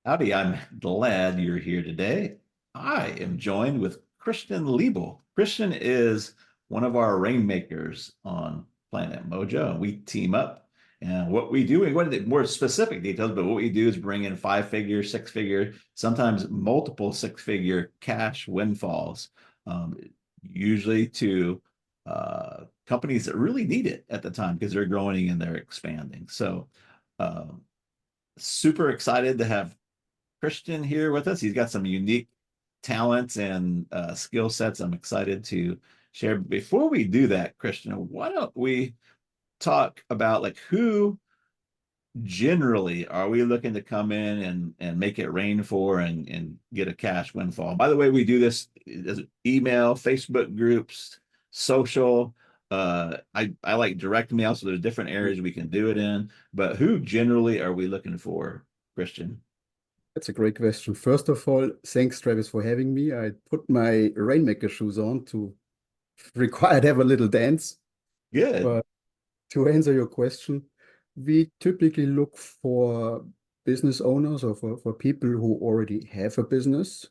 Howdy, I'm glad you're here today. I am joined with Christian Liebl. Christian is one of our rainmakers on Planet Mojo, and we team up. And what we do, we go into more specific details, but what we do is bring in five-figure, six-figure, sometimes multiple six-figure cash windfalls, um, usually to companies that really need it at the time because they're growing and they're expanding. So, um, super excited to have Christian here with us. He's got some unique talents and skill sets I'm excited to share. Before we do that, Christian, why don't we talk about like who generally are we looking to come in and make it rain for and get a cash windfall? By the way, we do this as email, Facebook groups, social. I like direct mail, so there's different areas we can do it in. But who generally are we looking for, Christian? That's a great question. First of all, thanks, Travis, for having me. I put my Rainmaker shoes on to require to have a little dance. Good. But to answer your question, we typically look for business owners or for people who already have a business,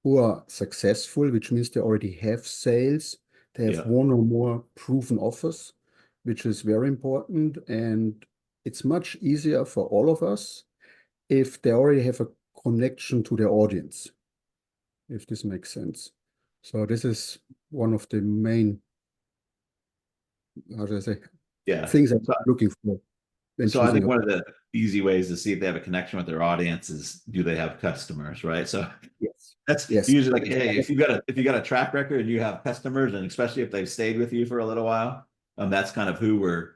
who are successful, which means they already have sales. They have Yeah. one or more proven offers, which is very important. And it's much easier for all of us if they already have a connection to their audience, if this makes sense. So this is one of the main, how do I say, Yeah. things I'm So, looking for when so I choosing think a. one of the easy ways to see if they have a connection with their audience is do they have customers, right? So Yes. that's Yes. usually like, hey, if you got a track record and you have customers, and especially if they've stayed with you for a little while, that's kind of who we're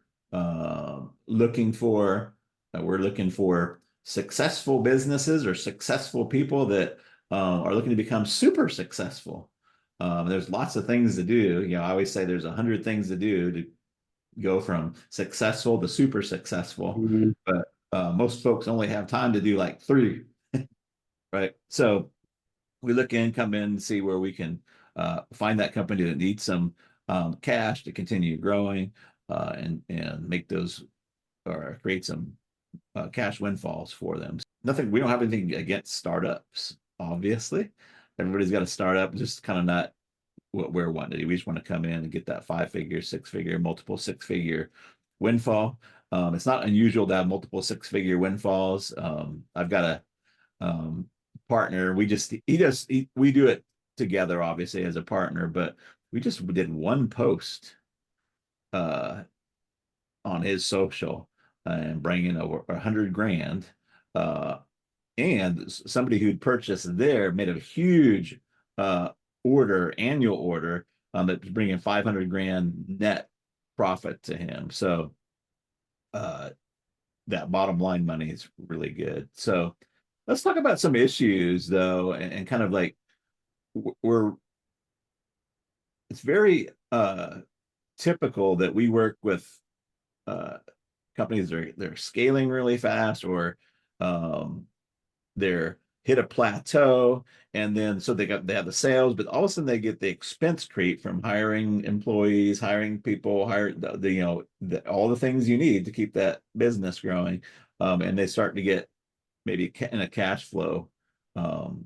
looking for. We're looking for successful businesses or successful people that are looking to become super successful. There's lots of things to do. I always say there's 100 things to do to go from successful to super successful, Mhm. but most folks only have time to do like three, right? So we look in, come in, see where we can find that company that needs some cash to continue growing and make those or create some cash windfalls for them. Nothing, we don't have anything against startups, obviously. Everybody's got a startup, just kind of not what we're wanting to do. We just want to come in and get that five-figure, six-figure, multiple six-figure windfall. It's not unusual to have multiple six-figure windfalls. I've got a um, partner. We do it together, obviously, as a partner, but we just did one post uh, on his social and bring in over 100 grand. Uh, and somebody who'd purchased there made a huge uh, annual order that's bringing 500 grand net profit to him. So uh, that bottom line money is really good. So let's talk about some issues though, and kind of like we're it's very typical that we work with uh, companies that are they're scaling really fast or um, they're hit a plateau and then so they have the sales, but all of a sudden they get the expense creep from hiring employees, hiring people, hire all the things you need to keep that business growing, and they start to get maybe in a cash flow um,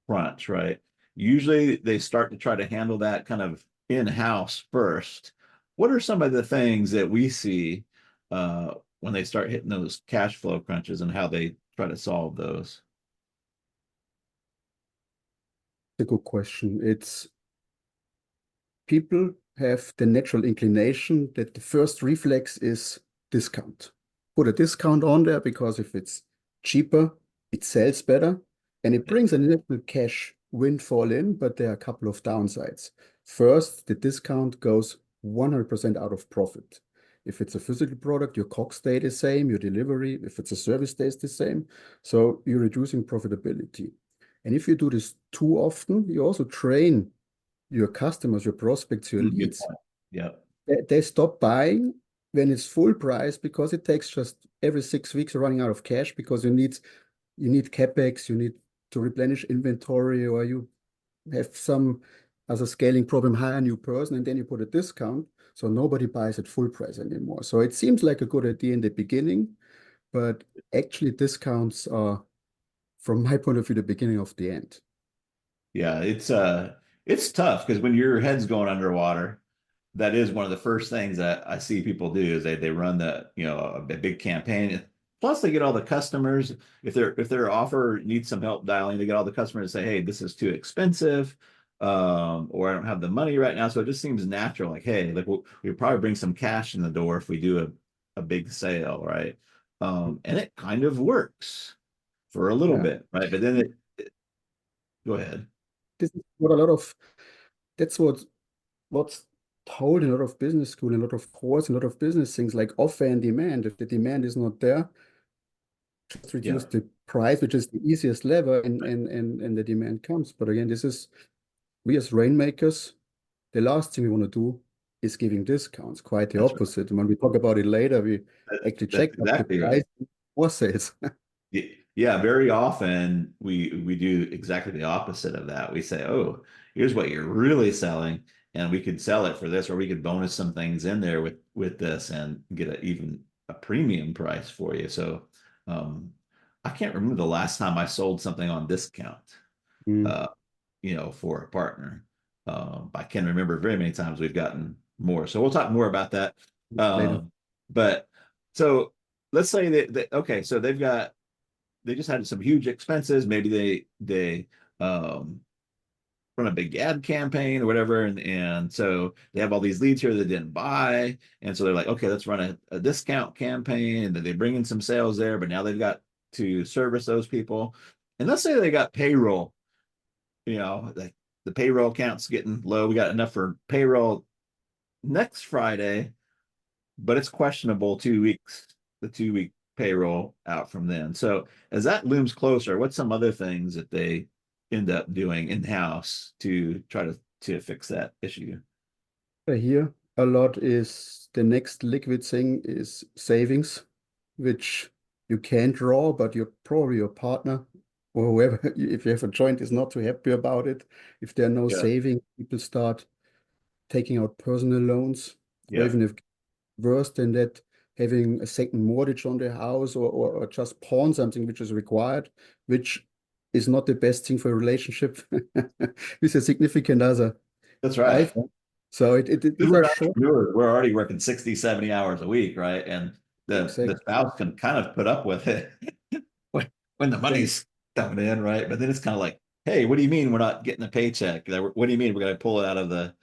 crunch, right? Usually they start to try to handle that kind of in-house first. What are some of the things that we see uh, when they start hitting those cash flow crunches and how they try to solve those? A good question. It's people have the natural inclination that the first reflex is discount. Put a discount on there because if it's cheaper, it sells better and it Yeah. brings a little cash windfall in, but there are a couple of downsides. First, the discount goes 100% out of profit. If it's a physical product, your COGS stay the same, your delivery, if it's a service, stays the same. So you're reducing profitability. And if you do this too often, you also train your customers, your prospects, your Good leads. point. Yeah. They stop buying when it's full price because it takes just every 6 weeks running out of cash because you need capex, you need to replenish inventory, or you have some as a scaling problem, hire a new person, and then you put a discount. So nobody buys at full price anymore. So it seems like a good idea in the beginning, but actually discounts are from my point of view, the beginning of the end. Yeah, it's tough because when your head's going underwater, that is one of the first things that I see people do is they run a big campaign. Plus they get all the customers. If their offer needs some help dialing, they get all the customers to say, hey, this is too expensive, or I don't have the money right now. So it just seems natural, like, hey, like we'll probably bring some cash in the door if we do a big sale, right? And it kind of works for a little Yeah. bit, right? But then go ahead. This is what a lot of that's what's told in a lot of business school, in a lot of course, in a lot of business things like offer and demand. If the demand is not there, just Yeah, reduce the price, which is the easiest lever, and the demand comes. But again, this is we as rainmakers, the last thing we want to do is giving discounts. Quite the that's right. opposite. And when we talk about it later, we actually That's check up the exactly price right. more sales. Yeah, very often we do exactly the opposite of that. We say, "Oh, here's what you're really selling, and we could sell it for this, or we could bonus some things in there with this and get even a premium price for you." So, um, I can't remember the last time I sold something on discount, Mm, uh, for a partner. I can remember very many times we've gotten more. So we'll talk more about that. later. But so let's say okay, so they just had some huge expenses. Maybe they run a big ad campaign or whatever, and so they have all these leads here that didn't buy, and so they're like, okay, let's run a discount campaign, and then they bring in some sales there, but now they've got to service those people. And let's say they got payroll, like the payroll count's getting low. We got enough for payroll next Friday, but it's questionable 2 weeks, the 2 week payroll out from then. So as that looms closer, what's some other things that they end up doing in house to try to fix that issue? Here, a lot is the next liquid thing is savings, which you can draw, but you're probably your partner or whoever, if you have a joint, is not too happy about it. If there are no Yeah, saving, people start taking out personal loans, or yeah, even if worse than that, having a second mortgage on their house or just pawn something which is required, which is not the best thing for a relationship with a significant other. that's I right. think. So Because these are we're short. entrepreneurs, we're already working 60, 70 hours a week, right? And the Exactly. spouse can kind of put up with it when, when the money's coming in, right? But then it's kind of like, hey, what do you mean we're not getting a paycheck? What do you mean we're going to pull it out of the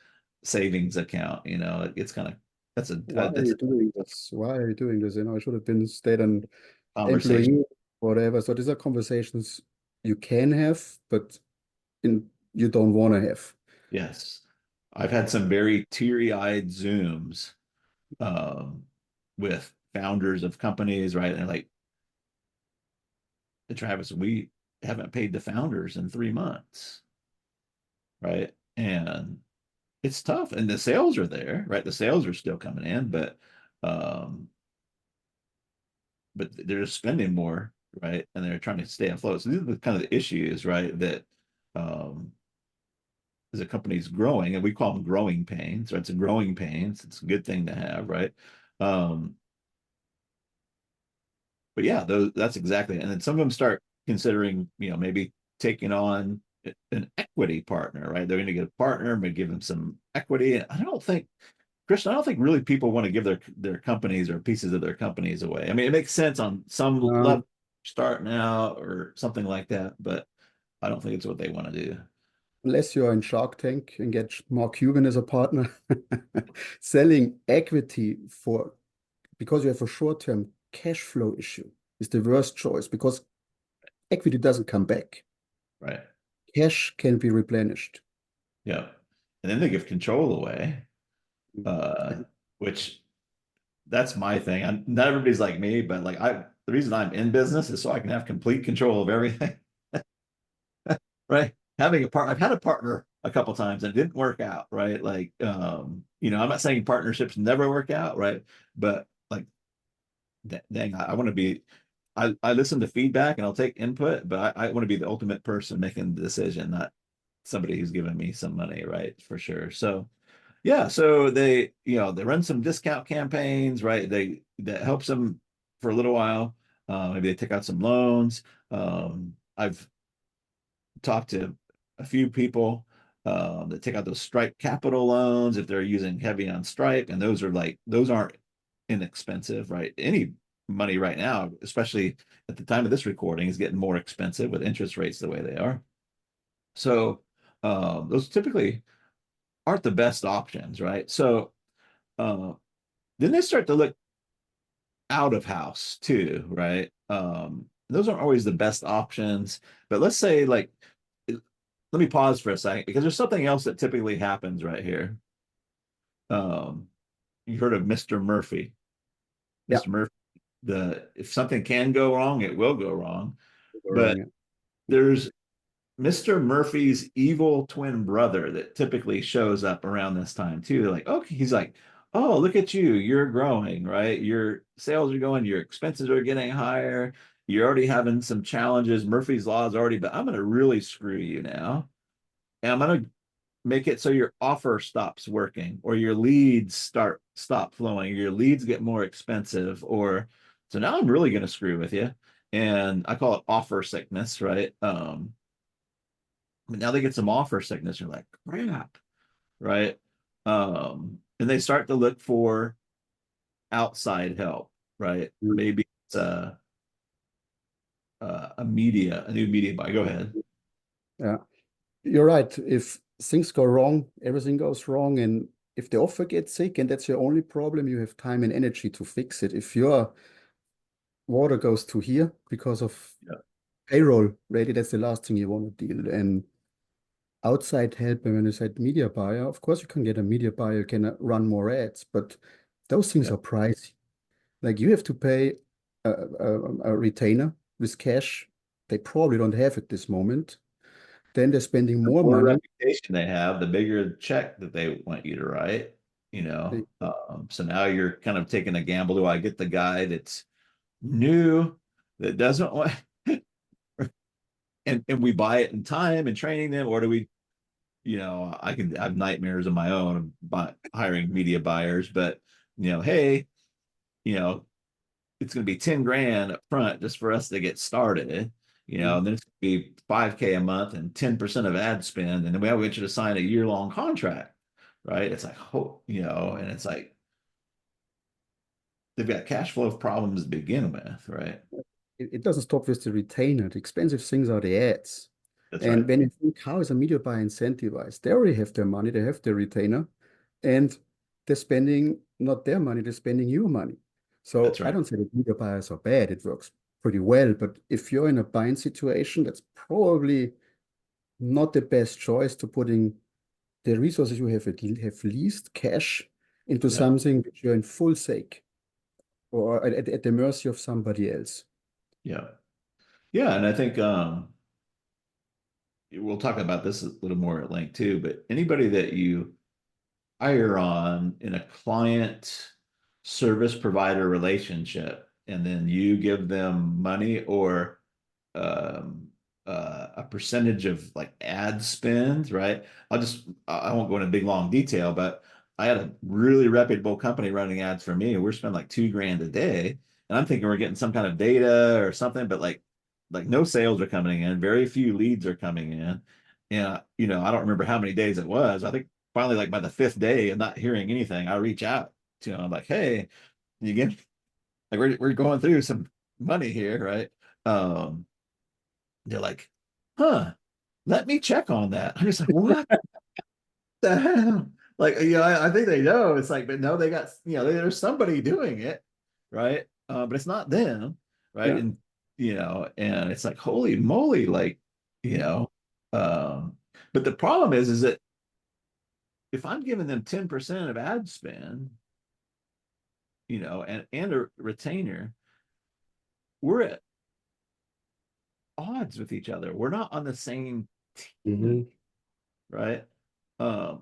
savings account? It's kind of Why are that's you a doing this? Why are you doing this? I should have been stayed an conversation. employee, whatever. So these are conversations you can have, but you don't want to have. Yes, I've had some very teary-eyed Zooms um, with founders of companies, right? And they're like, Travis, we haven't paid the founders in 3 months, right? And it's tough. And the sales are there, right? The sales are still coming in, um, but they're just spending more, right? And they're trying to stay afloat. So these are the kind of the issues, right? That um, as a company's growing, and we call them growing pains, right? It's a growing pains. It's a good thing to have, right? Um, but yeah, that's exactly. And then some of them start considering, maybe taking on an equity partner, right? They're going to get a partner, but give them some equity. And Christian, I don't think really people want to give their companies or pieces of their companies away. I mean, it makes sense on some Um, level, starting out or something like that, but I don't think it's what they want to do. Unless you're in Shark Tank and get Mark Cuban as a partner, selling equity for because you have a short-term cash flow issue is the worst choice because equity doesn't come back. Right. Cash can be replenished. Yeah. And then they give control away, uh, And which that's my thing. Not everybody's like me, but like the reason I'm in business is so I can have complete control of everything. Right. I've had a partner a couple times and it didn't work out, right? Like, I'm not saying partnerships never work out, right? But like, dang, I want to be, I listen to feedback and I'll take input, but I want to be the ultimate person making the decision, not somebody who's giving me some money, right? For sure. So, yeah, so they run some discount campaigns, right? That helps them for a little while. Maybe they take out some loans. I've talked to a few people that take out those Stripe capital loans if they're using heavy on Stripe, and those aren't inexpensive, right? Any money right now, especially at the time of this recording, is getting more expensive with interest rates the way they are. So those typically aren't the best options, right? So uh, then they start to look out of house too, right? Those aren't always the best options, but let's say like let me pause for a second because there's something else that typically happens right here. Um, you heard of Mr. Murphy. Yeah. Mr. Murphy, the if something can go wrong, it will go wrong. Wrong. But Yeah. there's Mr. Murphy's evil twin brother that typically shows up around this time too. Like, okay, he's like, oh, look at you, you're growing, right? Your sales are going, your expenses are getting higher, you're already having some challenges. Murphy's Law is already, but I'm going to really screw you now. And I'm going to make it so your offer stops working or your leads stop flowing, your leads get more expensive, or so now I'm really going to screw with you. And I call it offer sickness, right? But now they get some offer sickness. You're like, crap, right? And they start to look for outside help, right? Mm. Maybe it's a new media buy. Go ahead. Yeah. You're right. If things go wrong, everything goes wrong. And if the offer gets sick and that's your only problem, you have time and energy to fix it. If your water goes to here because of Yeah, payroll, really, that's the last thing you want to deal. And outside help, and when you said media buyer, of course you can get a media buyer, you can run more ads, but those things yeah. are pricey. Like you have to pay a retainer with cash. They probably don't have at this moment. Then they're spending The more more money. reputation they have, the bigger the check that they want you to write, They, So now you're kind of taking a gamble. Do I get the guy that's new, that doesn't want, and we buy it in time and training them, or do we, I can have nightmares of my own about hiring media buyers, but hey, you know, it's going to be 10 grand up front just for us to get started, and then it's going to be 5K a month and 10% of ad spend. And then we have you to sign a year-long contract, right? It's like, oh, and it's like they've got cash flow problems to begin with, right? it doesn't stop with the retainer. The expensive things are the ads. That's And right. when you think, how is a media buyer incentivized? They already have their money, they have their retainer, and they're spending not their money, they're spending your money. That's So I right. don't say that media buyers are bad. It works pretty well. But if you're in a buying situation, that's probably not the best choice to putting the resources you have least cash into Yeah. something that you're in full stake or at the mercy of somebody else. Yeah. Yeah. And I think we'll talk about this a little more at length too, but anybody that you hire on in a client service provider relationship, and then you give them money or um, a percentage of like ad spend, right? I won't go into big long detail, but I had a really reputable company running ads for me, and we're spending like 2 grand a day. And I'm thinking we're getting some kind of data or something, but like no sales are coming in, very few leads are coming in. And I don't remember how many days it was. I think finally, like by the fifth day of not hearing anything, I reach out to them, I'm like, hey, you get like we're going through some money here, right? Um, they're like, huh, let me check on that. I'm just like, what the hell? Like, I think they know. It's like, but no, they got, there's somebody doing it, right? But it's not them, right? Yeah. And it's like, holy moly, like, you know, um, but the problem is that if I'm giving them 10% of ad spend, and a retainer, we're at odds with each other. We're not on the same team, Mhm. right?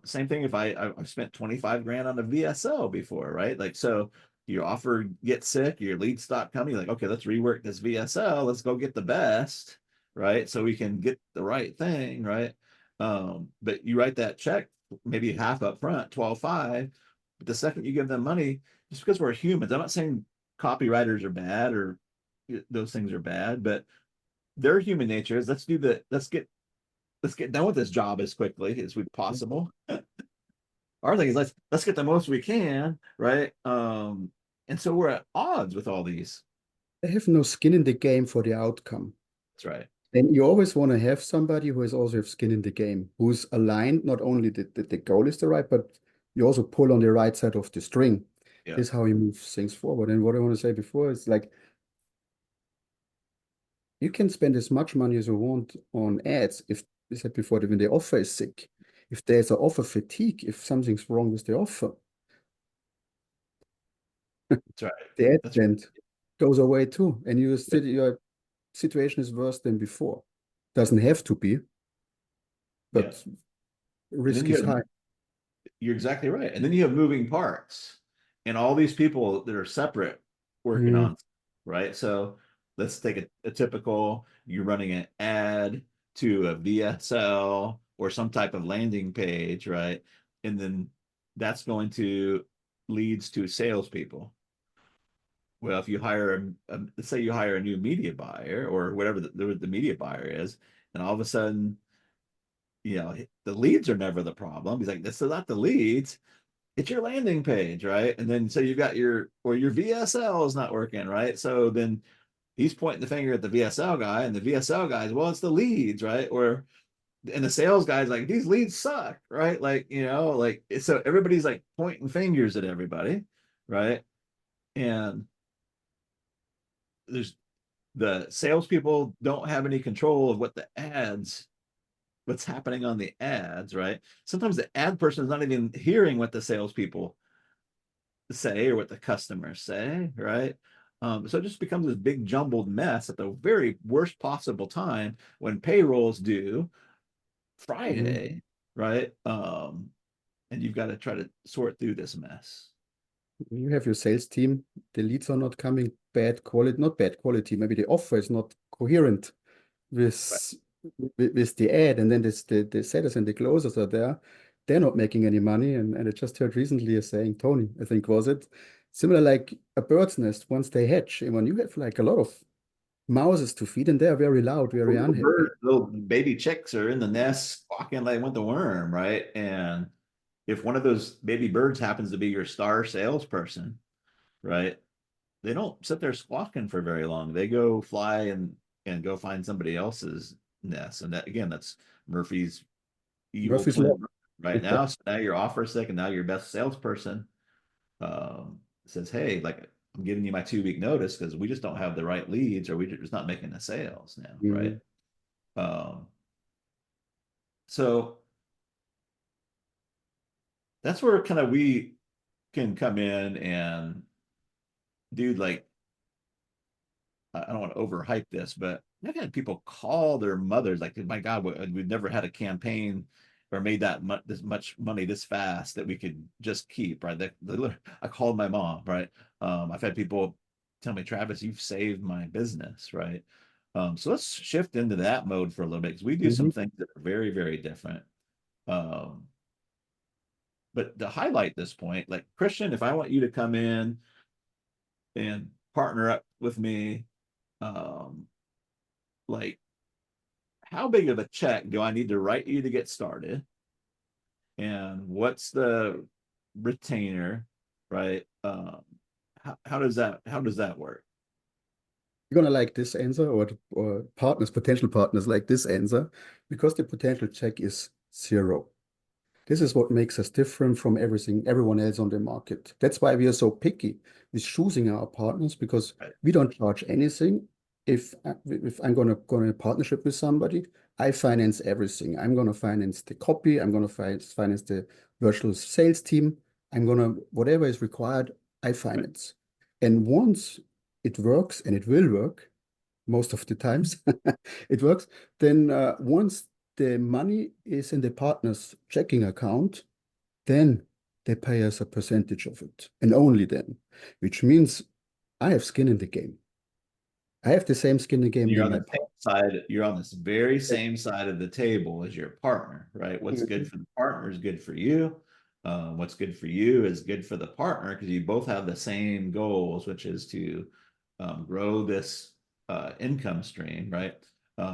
Same thing if I've spent 25 grand on a VSL before, right? Like, so your offer gets sick, your leads stop coming, you're like, okay, let's rework this VSL, let's go get the best, right? So we can get the right thing, right? But you write that check, maybe half up front, 12.5, but the second you give them money, just because we're humans, I'm not saying copywriters are bad or those things are bad, but their human nature is let's get done with this job as quickly as we possible. Our thing is let's get the most we can, right? And so we're at odds with all these. They have no skin in the game for the outcome. That's right. And you always want to have somebody who has also have skin in the game, who's aligned, not only the goal is the right, but you also pull on the right side of the string. Yeah, This is how you move things forward. And what I want to say before is like you can spend as much money as you want on ads if we said before that when the offer is sick, if there's an offer fatigue, if something's wrong with the offer, that's right. the ad That's spend goes away too. And your situation is worse than before. Doesn't have to be, yeah. but And then risk is high. you're exactly right. And then you have moving parts and all these people that are separate working Mm, on, right? So let's take a typical, you're running an ad to a VSL or some type of landing page, right? And then that's going to leads to salespeople. Well, if you hire let's say you hire a new media buyer or whatever the media buyer is, and all of a sudden, the leads are never the problem. He's like, this is not the leads, it's your landing page, right? And then so you've got your VSL is not working, right? So then he's pointing the finger at the VSL guy, and the VSL guys, well, it's the leads, right? Or and the sales guy's like, these leads suck, right? Like, like so everybody's like pointing fingers at everybody, right? And there's the salespeople don't have any control of what's happening on the ads, right? Sometimes the ad person is not even hearing what the salespeople say or what the customers say, right? So it just becomes this big jumbled mess at the very worst possible time when payroll's due mhm. Friday, right? And you've got to try to sort through this mess. You have your sales team, the leads are not coming, bad quality, not bad quality, maybe the offer is not coherent Right. with with the ad, and then the sellers and the closers are there. They're not making any money. And I just heard recently a saying, Tony, I think was it, similar like a bird's nest once they hatch. And when you have like a lot of mouses to feed, and they're very loud, very Little unhappy. bird, little baby chicks are in the nest squawking like with the worm, right? And if one of those baby birds happens to be your star salesperson, right? They don't sit there squawking for very long. They go fly and go find somebody else's nest. And that again, that's Murphy's evil Murphy's Law. twin right now. So now your offer sick, and now your best salesperson says, "Hey, like I'm giving you my 2 week notice because we just don't have the right leads, or we just not making the sales now, right?" Mhm. Um, so that's where kind of we can come in and do like I don't want to overhype this, but I've had people call their mothers like, "My God, we've never had a campaign or made this much money this fast that we could just keep." Right? I called my mom. Right? I've had people tell me, "Travis, you've saved my business." Right? So let's shift into that mode for a little bit because we do some Mhm. things that are very, very different. Um, but to highlight this point, like Christian, if I want you to come in and partner up with me, um, like how big of a check do I need to write you to get started? And what's the retainer, right? How does that work? You're gonna like this answer, or partners, potential partners like this answer, because the potential check is zero. This is what makes us different from everyone else on the market. That's why we are so picky with choosing our partners, because Right, we don't charge anything. If I'm gonna go in a partnership with somebody, I finance everything. I'm gonna finance the copy. I'm gonna finance the virtual sales team. I'm gonna whatever is required, I right, finance. And once it works, and it will work most of the times, it works. Then once the money is in the partner's checking account, then they pay us a percentage of it, and only then, which means I have skin in the game. I have the same skin in the game you're than on my the same partner. side, you're on this very same side of the table as your partner, right? What's good Mhm. for the partner is good for you. What's good for you is good for the partner because you both have the same goals, which is to grow this income stream, right?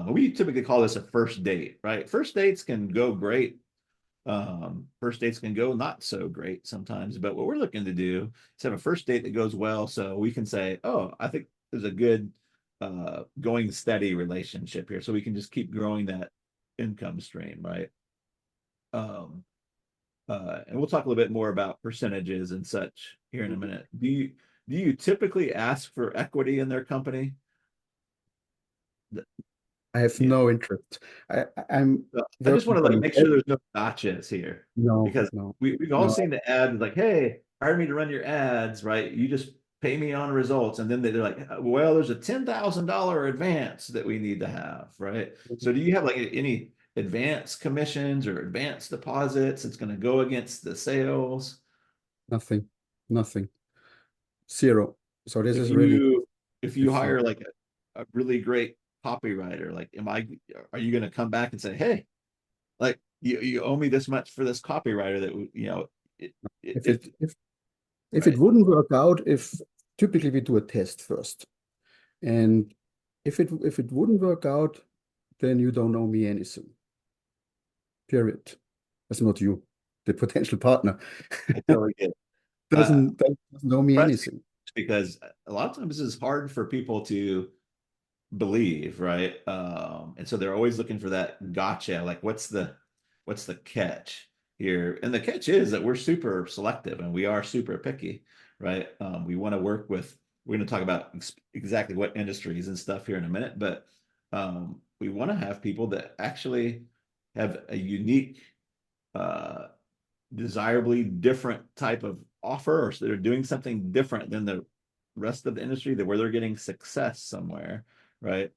We typically call this a first date, right? First dates can go great. First dates can go not so great sometimes, but what we're looking to do is have a first date that goes well, so we can say, oh, I think there's a good going steady relationship here, so we can just keep growing that income stream, right? Um, and we'll talk a little bit more about percentages and such here in a minute. Do you typically ask for equity in their company? I have Yeah. no interest. I'm So I just working want to for like an make sure there's no gotchas here no, because no, we've all no, seen the ad like, hey, hire me to run your ads, right? You just pay me on results. And then they're like, well, there's a $10,000 advance that we need to have, right? So do you have like any advance commissions or advance deposits that's going to go against the sales? nothing, nothing, zero. So this If is really you if you different. hire like a really great copywriter, like are you going to come back and say, hey, like you owe me this much for this copywriter that it, If if if it right. wouldn't work out, if typically we do a test first, and if it wouldn't work out, then you don't owe me anything. Period. That's not you, the potential partner. I totally get it. Doesn't owe me Frustrating anything. because a lot of times it's hard for people to believe, right? And so they're always looking for that gotcha, like what's the catch here? And the catch is that we're super selective and we are super picky, right? We want to work with, we're going to talk about exactly what industries and stuff here in a minute, but we want to have people that actually have a unique uh desirably different type of offer, or so they're doing something different than the rest of the industry, that where they're getting success somewhere, right?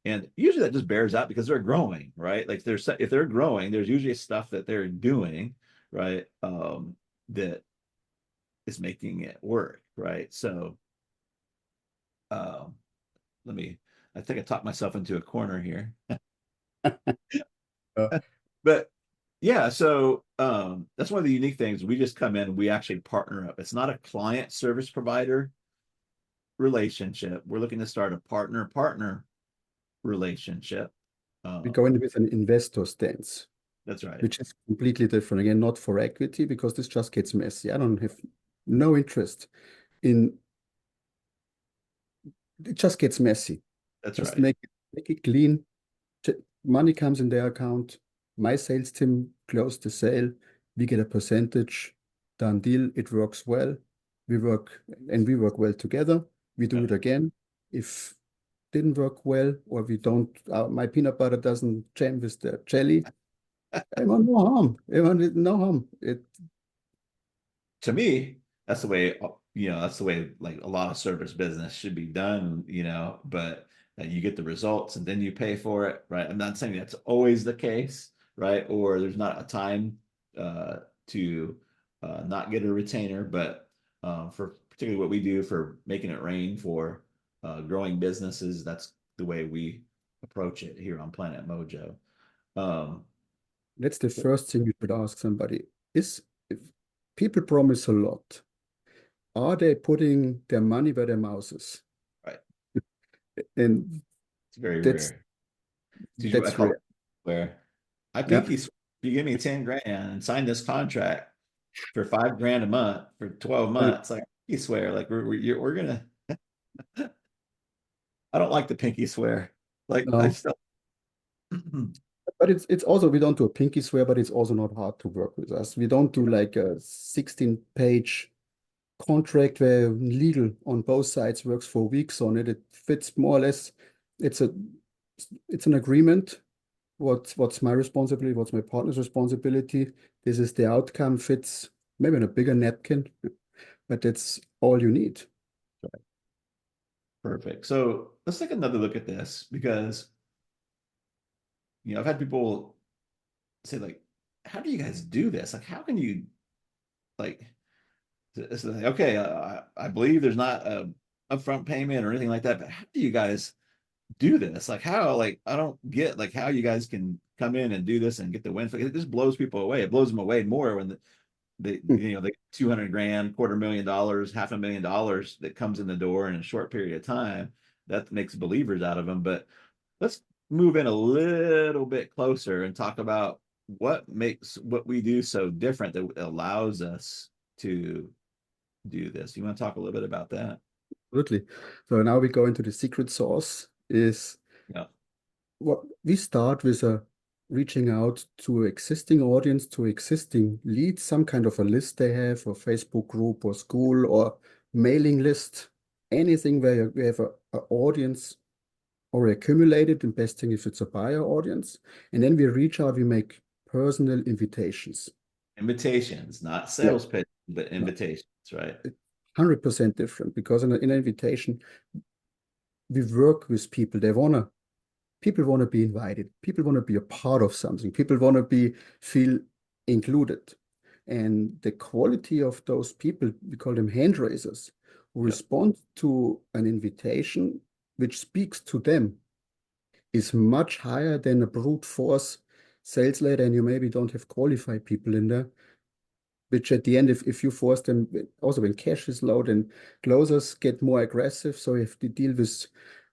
And usually that just bears out because they're growing, right? Like if they're growing, there's usually stuff that they're doing, right? That is making it work, right? So um, let me. I think I talked myself into a corner here, Uh, but yeah. So that's one of the unique things. We just come in, we actually partner up. It's not a client service provider relationship. We're looking to start a partner relationship. we Um, go in with an investor stance, that's right. which is completely different. Again, not for equity because this just gets messy. I don't have no interest in it just gets messy. That's Just right. make it clean. Money comes in their account. My sales team closed the sale. We get a percentage. Done deal. It works well. We work well together. We do Right. it again. If didn't work well or we don't, my peanut butter doesn't jam with the jelly, I want no harm. I want no harm. To me, that's the way, that's the way like a lot of service business should be done, but you get the results and then you pay for it, right? I'm not saying that's always the case, right? Or there's not a time to not get a retainer, but for particularly what we do for making it rain for growing businesses, that's the way we approach it here on Planet Mojo. Um, That's the first thing you should ask somebody. Is if people promise a lot, are they putting their money where their mouth is? right. And It's very that's rare. It's usually what I that's call rare. it where I Yeah. pinky swear, if you give me 10 grand and sign this contract for 5 grand a month for 12 Yeah. months, like pinky swear, like we're gonna, I don't like the pinky swear. Like I No. still, But it's also we don't do a pinky swear, but it's also not hard to work with us. We don't do like a 16-page contract where legal on both sides works for weeks on it. It fits more or less. It's a it's an agreement. What's my responsibility? What's my partner's responsibility? This is the outcome. Fits maybe on a bigger napkin, but that's all you need. perfect. So let's take another look at this because, I've had people say like, how do you guys do this? Like, how can you like, it's like, okay, I believe there's not a upfront payment or anything like that, but how do you guys do this? Like how, like I don't get like how you guys can come in and do this and get the win. It just blows people away. It blows them away more when Hmm. they 200 grand, $250,000, $500,000 that comes in the door in a short period of time. That makes believers out of them. But let's move in a little bit closer and talk about what makes what we do so different that allows us to do this. You want to talk a little bit about that? Absolutely. So now we go into the secret sauce is Yeah. what we start with a reaching out to existing audience, to existing leads, some kind of a list they have, or Facebook group or school or mailing list, anything where you have a audience or accumulated investing if it's a buyer audience. And then we reach out, we make personal invitations. Invitations, not Yeah, sales pitch, but no, invitations, right? 100% different because in an invitation, we work with people. People want to be invited. People want to be a part of something. People want to feel included. And the quality of those people, we call them hand raisers, who Yeah. respond to an invitation which speaks to them, is much higher than a brute force sales letter, and you maybe don't have qualified people in there, which at the end, if you force them, also when cash is low, then closers get more aggressive. So you have to deal with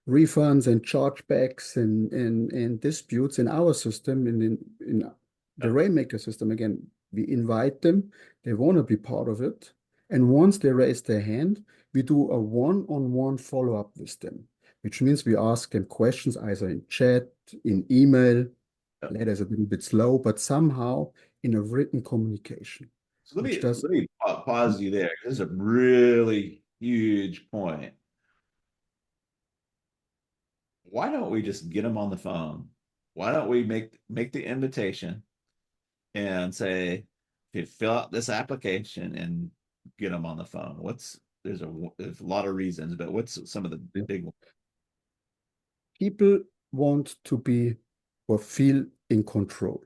refunds and chargebacks and disputes in our system, in the Yeah. Rainmaker system. Again, we invite them, they want to be part of it. And once they raise their hand, we do a one-on-one follow-up with them, which means we ask them questions either in chat, in email, Yeah. letter is a little bit slow, but somehow in a written communication, So let which me does. let me pause you there. This is a really huge point. Why don't we just get them on the phone? Why don't we make the invitation and say, if you fill out this application and get them on the phone? There's a lot of reasons, but what's some of the Yeah. big ones? People want to be or feel in control.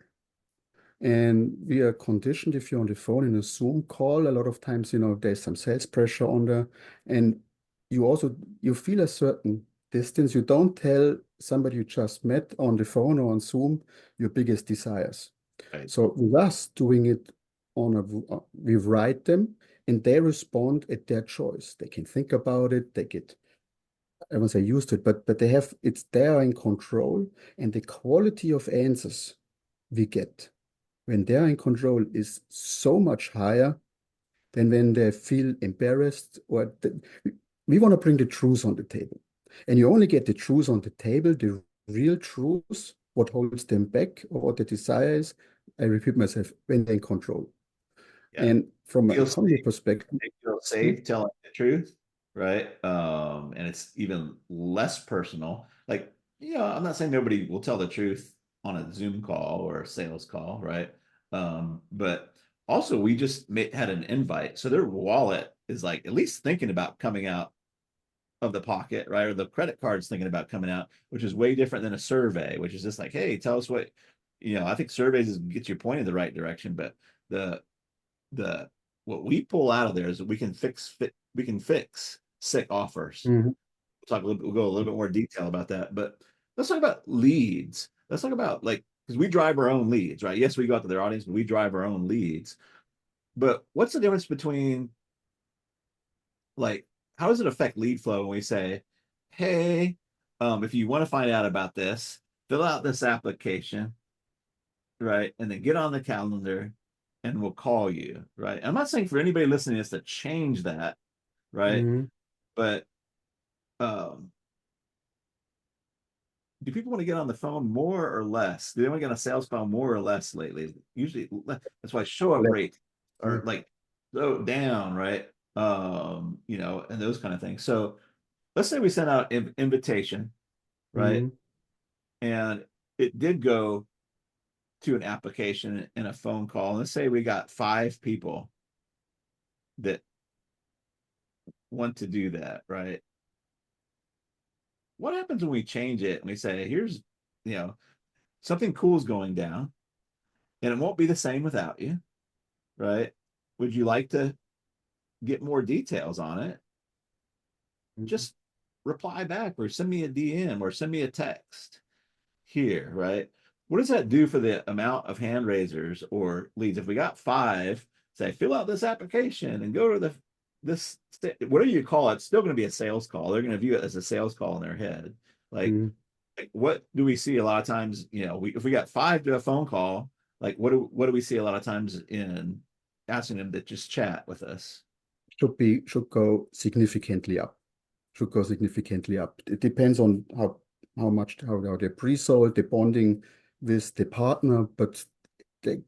And we are conditioned if you're on the phone in a Zoom call, a lot of times, there's some sales pressure on there. And you feel a certain distance. You don't tell somebody you just met on the phone or on Zoom your biggest desires. Right. So with us doing it we write them and they respond at their choice. They can think about it. I won't say used to it, but it's there in control, and the quality of answers we get when they're in control is so much higher than when they feel embarrassed we want to bring the truth on the table. And you only get the truth on the table, the real truth, what holds them back or what the desire is. I repeat myself, when they're in control. Yeah. And from an Feel economy safe. perspective, They feel hmm, safe telling the truth, right? And it's even less personal. Like, I'm not saying nobody will tell the truth on a Zoom call or a sales call, right? But also we just had an invite, so their wallet is like at least thinking about coming out of the pocket, right? Or the credit card's thinking about coming out, which is way different than a survey, which is just like, hey, tell us what, I think surveys get you pointed the right direction, but the the what we pull out of there is that we can fix sick offers. mhm, We'll go a little bit more detail about that, but let's talk about leads. Let's talk about, like, because we drive our own leads, right? Yes, we go out to their audience, but we drive our own leads. But what's the difference between, like, how does it affect lead flow when we say, hey, if you want to find out about this, fill out this application, right? And then get on the calendar and we'll call you, right? I'm not saying for anybody listening to this to change that, right? mhm, But um, do people want to get on the phone more or less? Do they want to get on a sales call more or less lately? Usually, that's why show up rates yeah, are like so down, right? And those kind of things. So let's say we sent out invitation, right? mhm, And it did go to an application and a phone call. Let's say we got 5 people that want to do that, right? What happens when we change it and we say, here's, you know, something cool is going down and it won't be the same without you, right? Would you like to get more details on it? mhm, Just reply back or send me a DM or send me a text here, right? What does that do for the amount of hand raisers or leads? If we got 5, say, fill out this application and go to whatever you call it, it's still going to be a sales call. They're going to view it as a sales call in their head. Like, mhm. like, what do we see a lot of times? You know, if we got five to a phone call, like what do we see a lot of times in asking them to just chat with us? Should go significantly up. Should go significantly up. It depends on how they're pre-sold, the bonding with the partner, but they,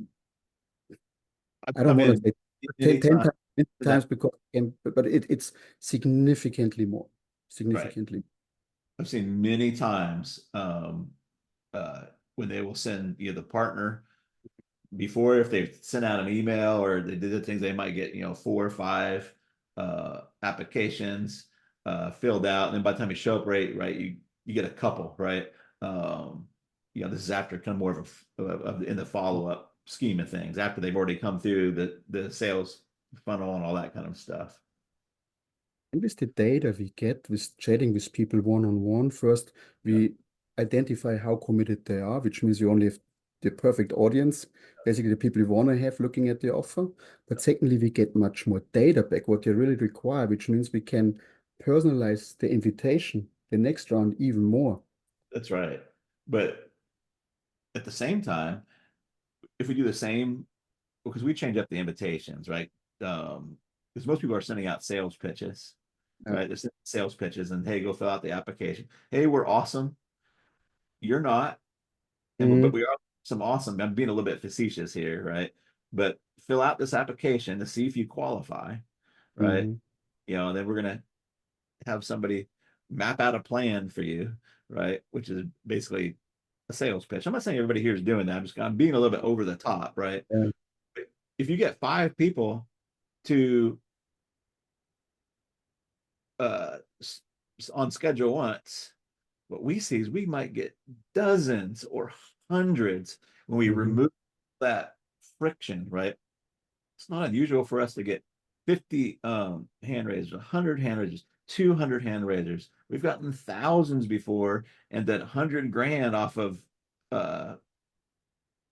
I've I don't come want to in say many 10 times to that, times because but it's significantly more. right? Significantly. I've seen many times uh, when they will send the partner before, if they've sent out an email or they did the things, they might get, 4 or 5 applications filled out. And then by the time you show up, right, you get a couple, right? This is after kind of more of in the follow-up scheme of things, after they've already come through the sales funnel and all that kind of stuff. And with the data we get with chatting with people one-on-one, first Yeah, we identify how committed they are, which means you only have the perfect audience, basically the people you want to have looking at the offer. But secondly, we get much more data back, what they really require, which means we can personalize the invitation, the next round even more. that's right. But at the same time, if we do the same, because we change up the invitations, right? Because most people are sending out sales pitches, Uh, right? They're sending sales pitches and, hey, go fill out the application. Hey, we're awesome. You're not, but mm, we are some awesome. I'm being a little bit facetious here, right? But fill out this application to see if you qualify, right? mhm. Then we're gonna have somebody map out a plan for you, right? Which is basically a sales pitch. I'm not saying everybody here is doing that. I'm being a little bit over the top, right? Yeah. If you get 5 people to uh on schedule once, what we see is we might get dozens or hundreds when we Mhm. remove that friction, right? It's not unusual for us to get 50 hand raisers, 100 hand raisers, 200 hand raisers. We've gotten thousands before, and then 100 grand off of uh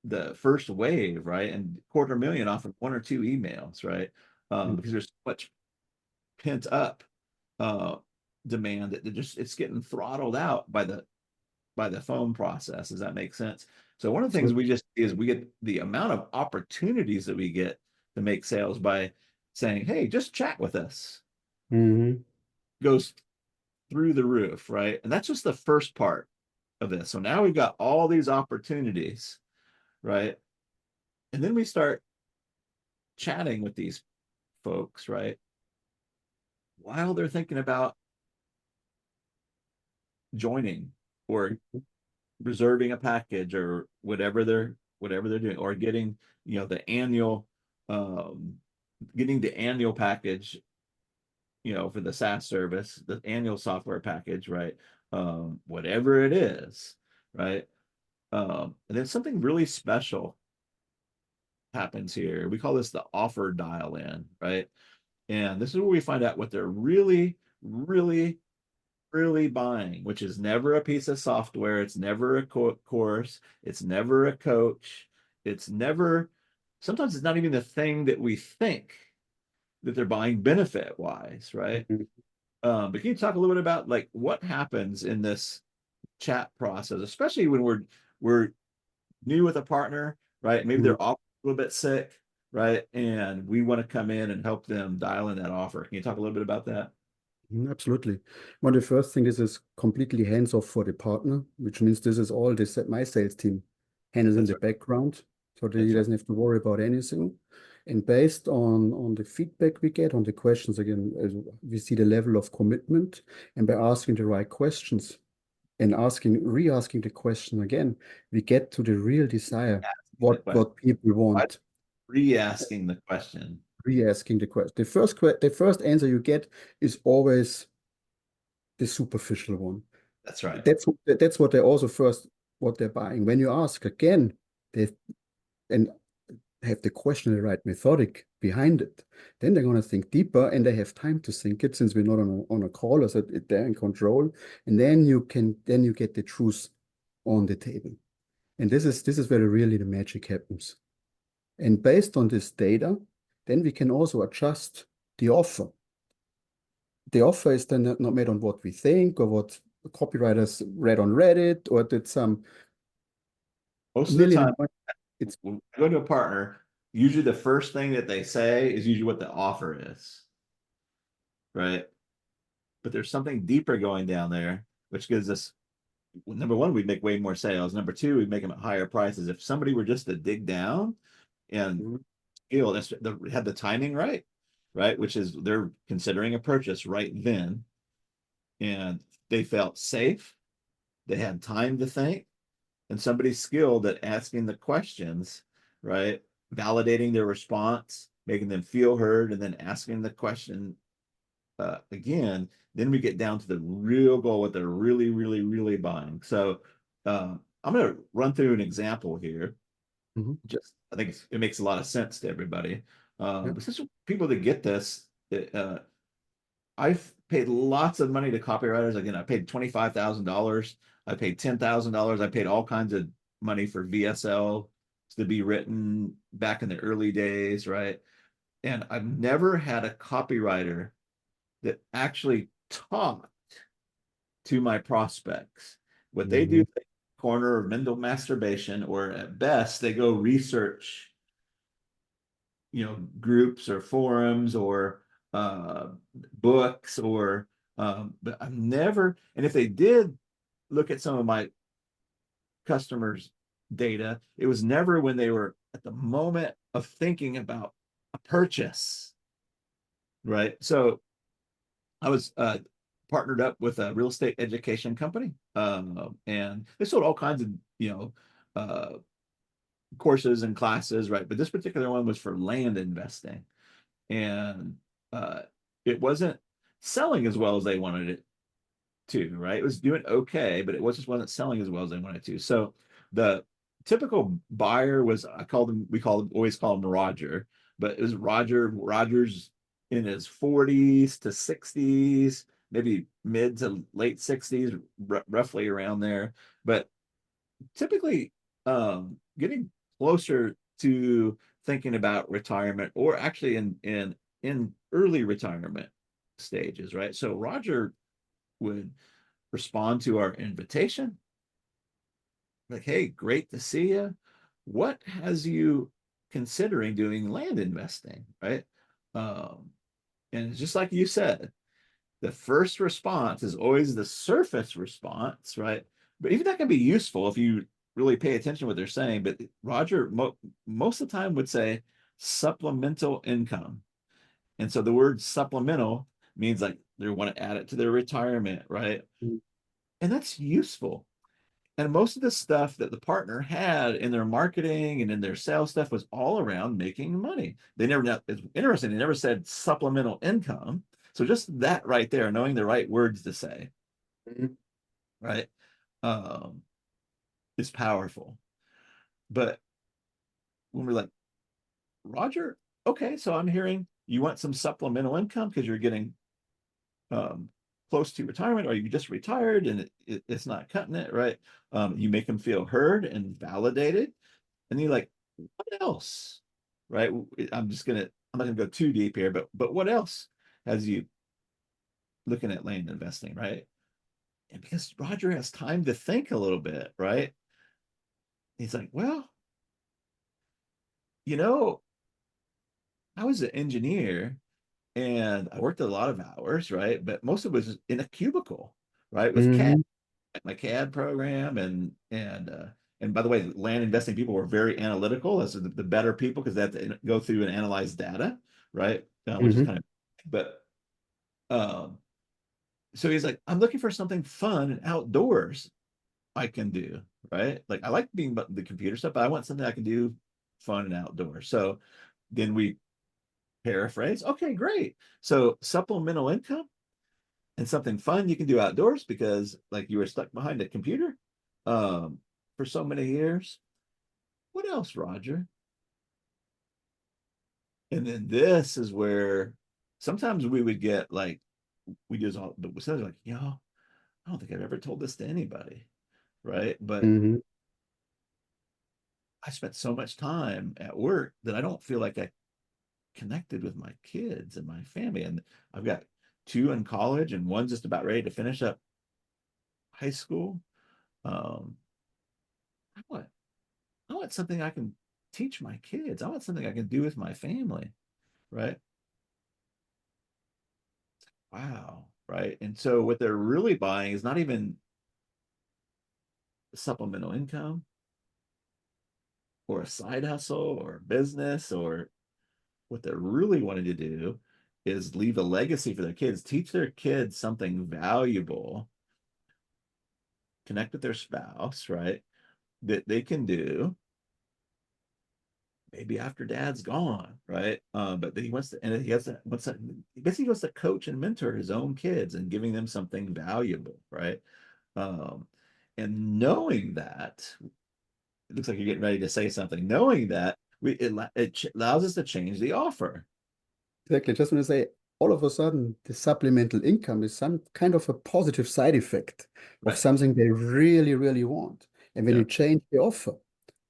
the first wave, right? And quarter million off of 1 or 2 emails, right? Because there's so much pent up uh demand that it's getting throttled out by the phone process. Does that make sense? So one of the things we just is we get the amount of opportunities that we get to make sales by saying, hey, just chat with us, Mhm. goes through the roof, right? And that's just the first part of this. So now we've got all these opportunities, right? And then we start chatting with these folks, right? While they're thinking about joining or reserving a package or whatever they're doing, or getting the annual um getting the annual package, for the SaaS service, the annual software package, right? Whatever it is, right? And then something really special happens here. We call this the offer dial in, right? And this is where we find out what they're really, really, really buying, which is never a piece of software. It's never a course. It's never a coach. It's never, sometimes it's not even the thing that we think that they're buying benefit wise, right? Mhm. But can you talk a little bit about like what happens in this chat process, especially when we're new with a partner, right? Maybe Mhm. they're off a little bit sick, right? And we want to come in and help them dial in that offer. Can you talk a little bit about that? Absolutely. One of the first thing, this is completely hands off for the partner, which means this is all this my sales team handles in That's the right. background, so that he That's right. doesn't have to worry about anything. And based on the feedback we get, on the questions, again, we see the level of commitment, and by asking the right questions and re-asking the question again, we get to the real desire, The question. what people Why want. re-asking the question? Re-asking the question. The first answer you get is always the superficial one. That's right. That's what they also first what they're buying. When you ask again, they and have the question the right methodic behind it, then they're gonna think deeper and they have time to think it since we're not on a call, so they're in control. And then you get the truth on the table. And this is where really the magic happens. And based on this data, then we can also adjust the offer. The offer is then not made on what we think or copywriters read on Reddit, or did some Most of the million time, and one? It's when I go to a partner, usually the first thing that they say is usually what the offer is, right? But there's something deeper going down there, which gives us number one, we'd make way more sales. Number two, we'd make them at higher prices. If somebody were just to dig down and Mhm. feel this, had the timing right, right, which is they're considering a purchase right then, and they felt safe, they had time to think, and somebody's skilled at asking the questions, right, validating their response, making them feel heard, and then asking the question again, then we get down to the real goal, what they're really, really, really buying. So I'm going to run through an example here. Mhm. Just, I think it makes a lot of sense to everybody. Yeah. But since people that get this, I've paid lots of money to copywriters. Again, I paid $25,000. I paid $10,000. I paid all kinds of money for VSL to be written back in the early days, right? And I've never had a copywriter that actually talk to my prospects. What they do, Mhm. they corner of mental masturbation, or at best, they go research, groups or forums or uh, books or, but I've never, and if they did look at some of my customers' data, it was never when they were at the moment of thinking about a purchase, right? So I was partnered up with a real estate education company, and they sold all kinds of uh, courses and classes, right? But this particular one was for land investing, and uh, it wasn't selling as well as they wanted it to, right? It was doing okay, but it was just wasn't selling as well as they wanted to. So the typical buyer was, always call him Roger, but it was Rogers in his 40s to 60s, maybe mid to late 60s, roughly around there. But typically getting closer to thinking about retirement, or actually in early retirement stages, right? So Roger would respond to our invitation, like, hey, great to see you. What has you considering doing land investing, right? um, and just like you said, the first response is always the surface response, right? But even that can be useful if you really pay attention to what they're saying. But Roger, most of the time, would say supplemental income. And so the word supplemental means like they want to add it to their retirement, right? Mhm. And that's useful. And most of the stuff that the partner had in their marketing and in their sales stuff was all around making money. It's interesting, they never said supplemental income. So just that right there, knowing the right words to say, Mhm. right, um, is powerful. But when we're like, Roger, okay, so I'm hearing you want some supplemental income because you're getting um, close to retirement, or you just retired and it's not cutting it, right? You make them feel heard and validated. And you're like, what else? Right? I'm not gonna go too deep here, but what else has you looking at land investing, right? And because Roger has time to think a little bit, right? He's like, well, you know, I was an engineer and I worked a lot of hours, right? But most of it was in a cubicle, right? With CAD, Mhm. my CAD program, and by the way, land investing people were very analytical. That's the better people, because they have to go through and analyze data, right? Which is Mhm. kind of, but um, so he's like, I'm looking for something fun and outdoors I can do, right? Like I like being the computer stuff, but I want something I can do fun and outdoors. So then we paraphrase, okay, great. So supplemental income and something fun you can do outdoors, because like you were stuck behind a computer um, for so many years. What else, Roger? And then this is where sometimes we would get like, we just all, but sometimes like, I don't think I've ever told this to anybody, right? But Mhm. I spent so much time at work that I don't feel like I connected with my kids and my family. And I've got two in college and one's just about ready to finish up high school. Um, I want I want something I can teach my kids. I want something I can do with my family, right? Wow, right? And so what they're really buying is not even supplemental income or a side hustle or a business, or what they're really wanting to do is leave a legacy for their kids, teach their kids something valuable, connect with their spouse, right? That they can do maybe after dad's gone, right? But then he wants to, and he has to, what's that? He basically wants to coach and mentor his own kids and giving them something valuable, right? Um, and knowing that, it looks like you're getting ready to say something. Knowing that, it allows us to change the offer. Exactly. Just want to say, all of a sudden, the supplemental income is some kind of a positive side effect of Right. something they really, really want. And when Yeah. you change the offer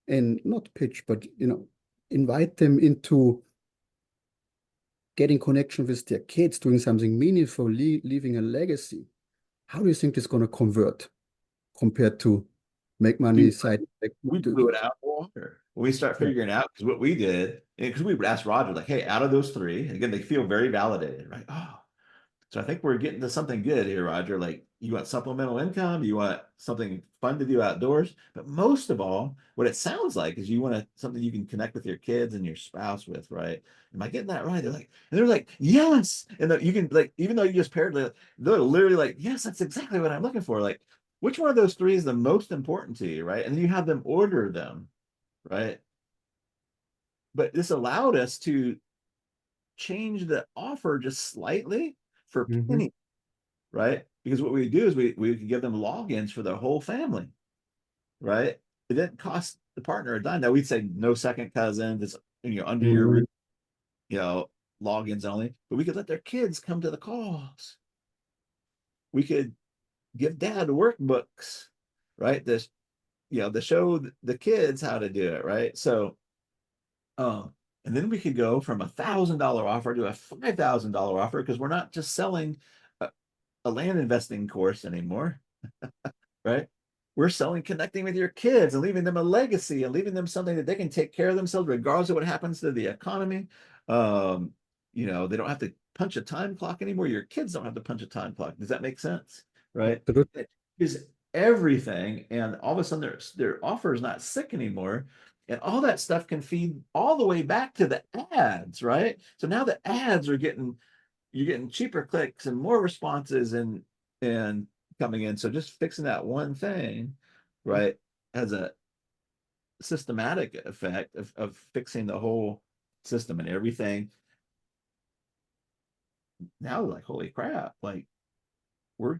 and not pitch, but invite them into getting connection with their kids, doing something meaningful, leaving a legacy, how do you think it's going to convert compared to make money Dude, side effect? we blew it out of the water. When we start Yeah. figuring out, because what we did, because we would ask Roger, like, hey, out of those three, again, they feel very validated, right? Oh, so I think we're getting to something good here, Roger. Like, you want supplemental income, you want something fun to do outdoors, but most of all, what it sounds like is you want something you can connect with your kids and your spouse with, right? Am I getting that right? They're like, yes. And you can like, even though you just paired, they're literally like, yes, that's exactly what I'm looking for. Like, which one of those three is the most important to you, right? And then you have them order them, right? But this allowed us to change the offer just slightly for Hmm. pennies, right? Because what we do is we could give them logins for their whole family, right? It didn't cost the partner a dime. Now we'd say no second cousins, it's under your roof, Hmm. you know, logins only, but we could let their kids come to the calls. We could give dad workbooks, right? This, to show the kids how to do it, right? So and then we could go from $1,000 offer to a $5,000 offer because we're not just selling a, a land investing course anymore, right? We're selling connecting with your kids and leaving them a legacy and leaving them something that they can take care of themselves regardless of what happens to the economy. Um, they don't have to punch a time clock anymore. Your kids don't have to punch a time clock. Does that make sense? Right? Absolutely. It is everything. And all of a sudden their offer is not sick anymore. And all that stuff can feed all the way back to the ads, right? So now the ads are you're getting cheaper clicks and more responses and coming in. So just fixing that one thing, right, has a systematic effect of fixing the whole system and everything. Now, like, holy crap, like we're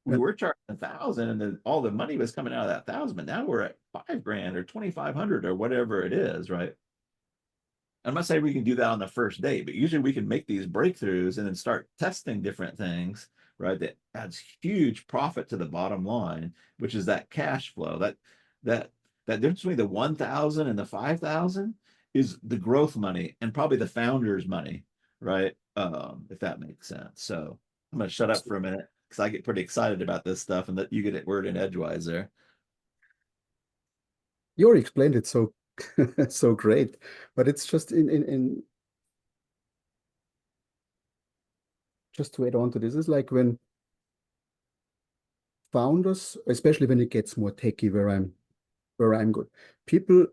we Yeah. were charging 1,000 and then all the money was coming out of that 1,000, but now we're at 5 grand or 2,500 or whatever it is, right? I'm not saying we can do that on the first day, but usually we can make these breakthroughs and then start testing different things, right? That adds huge profit to the bottom line, which is that cash flow. That that difference between the 1,000 and the 5,000 is the growth money and probably the founder's money, right? If that makes sense. So I'm gonna shut up for a minute because I get pretty excited about this stuff and that you get it word in edgewise there. You already explained it so so great, but it's just in just to add on to this, is like when founders, especially when it gets more techy, where I'm good, people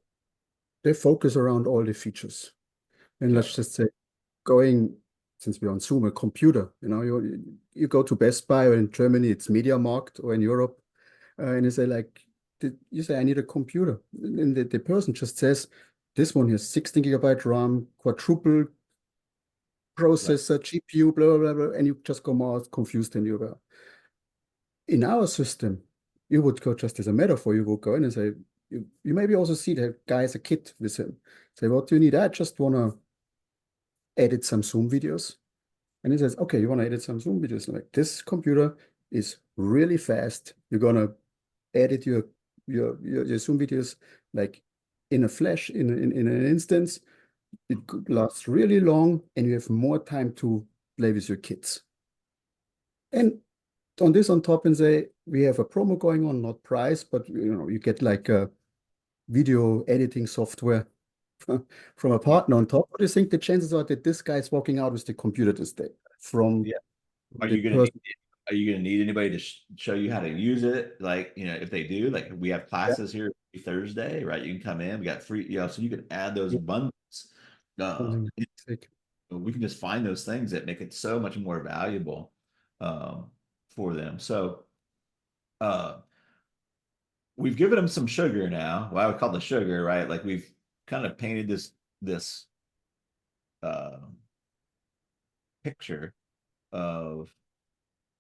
they focus around all the features. And Yeah, let's just say going, since we're on Zoom, a computer, you go to Best Buy, or in Germany it's MediaMarkt, or in Europe, and you say like, you say I need a computer, and the person just says this one has 16 gigabyte RAM, quadruple right, processor, GPU, blah blah blah, and you just go more confused than you were. In our system, you would go, just as a metaphor, you would go in and say, you maybe also see the guy has a kit with him. Say, what do you need? I just want to edit some Zoom videos. And he says, okay, you want to edit some Zoom videos. Like, this computer is really fast. You're gonna edit your Zoom videos like in a flash, in an instance. It could last really long, and you have more time to play with your kids. And on this on top and say, we have a promo going on, not price, but you get like a video editing software from a Yeah. partner on top. What do you think the chances are that this guy is walking out with the computer this day from Yeah. Are the you gonna need person? are you gonna need anybody to show you how to use it? Like, if they do, like we have Yeah. classes here every Thursday, right? You can come in, we got free, so you can add those Yeah, bundles. Uh, something like we can just find those things that make it so much more valuable for them. So uh we've given them some sugar now. Well, I would call the sugar, right? Like we've kind of painted this uh picture of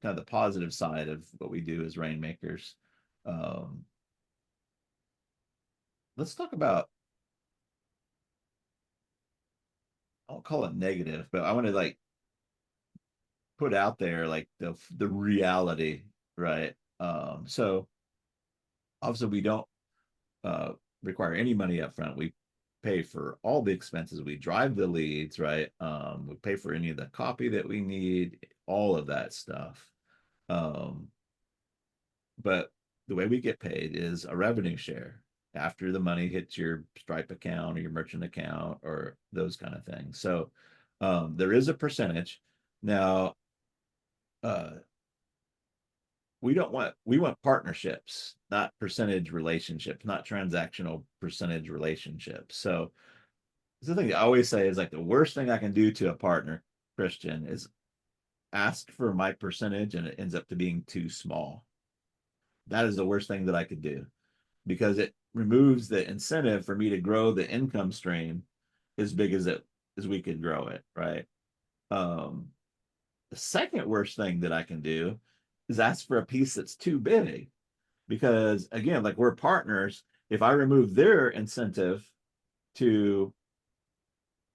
kind of the positive side of what we do as rainmakers. Um, let's talk about, I won't call it negative, but I want to like put out there like the reality, right? So obviously we don't uh require any money up front. We pay for all the expenses. We drive the leads, right? We pay for any of the copy that we need, all of that stuff. Um, but the way we get paid is a revenue share after the money hits your Stripe account or your merchant account or those kind of things. So there is a percentage. Now, uh, we want partnerships, not percentage relationships, not transactional percentage relationships. So the thing I always say is like the worst thing I can do to a partner, Christian, is ask for my percentage and it ends up to being too small. That is the worst thing that I could do because it removes the incentive for me to grow the income stream as big as we could grow it, right? Um, the second worst thing that I can do is ask for a piece that's too big because again, like we're partners. If I remove their incentive to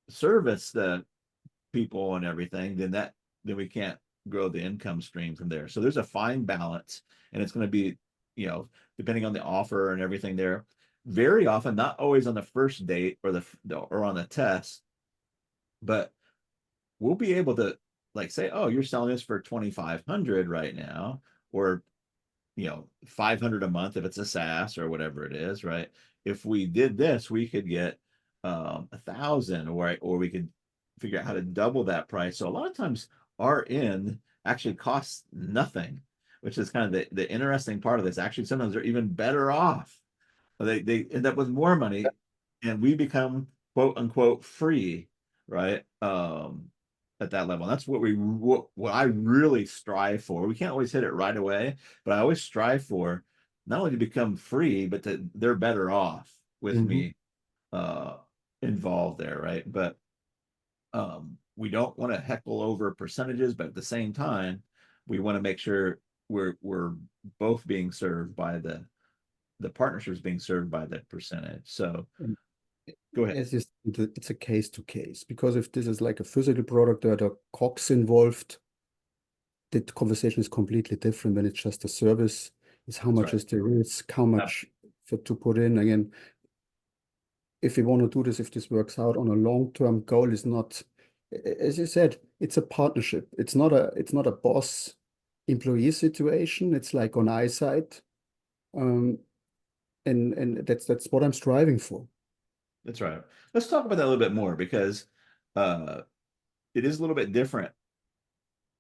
service the people and everything, then we can't grow the income stream from there. So there's a fine balance, and it's going to be, depending on the offer and everything there. Very often, not always on the first date or or on the test, but we'll be able to like say, oh, you're selling this for 2,500 right now, or 500 a month if it's a SaaS or whatever it is, right? If we did this, we could get 1,000, or we could figure out how to double that price. So a lot of times our in actually costs nothing, which is kind of the interesting part of this. Actually, sometimes they're even better off. They end up with more money and we become quote unquote free, right? At that level. And that's what I really strive for. We can't always hit it right away, but I always strive for not only to become free, but that they're better off with Mhm. me uh involved there, right? But we don't want to heckle over percentages, but at the same time, we want to make sure we're both being served by the partnerships being served by the percentage. So And go ahead. as is, it's a case to case because if this is like a physical product, there are cogs involved. The conversation is completely different when it's just a service. Is how That's much right. is the risk? How much for to put in? Again, if we want to do this, if this works out on a long-term goal, is not, as you said, it's a partnership. It's not a boss employee situation. It's like on eyesight. Um, and that's what I'm striving for. That's right. Let's talk about that a little bit more because uh, it is a little bit different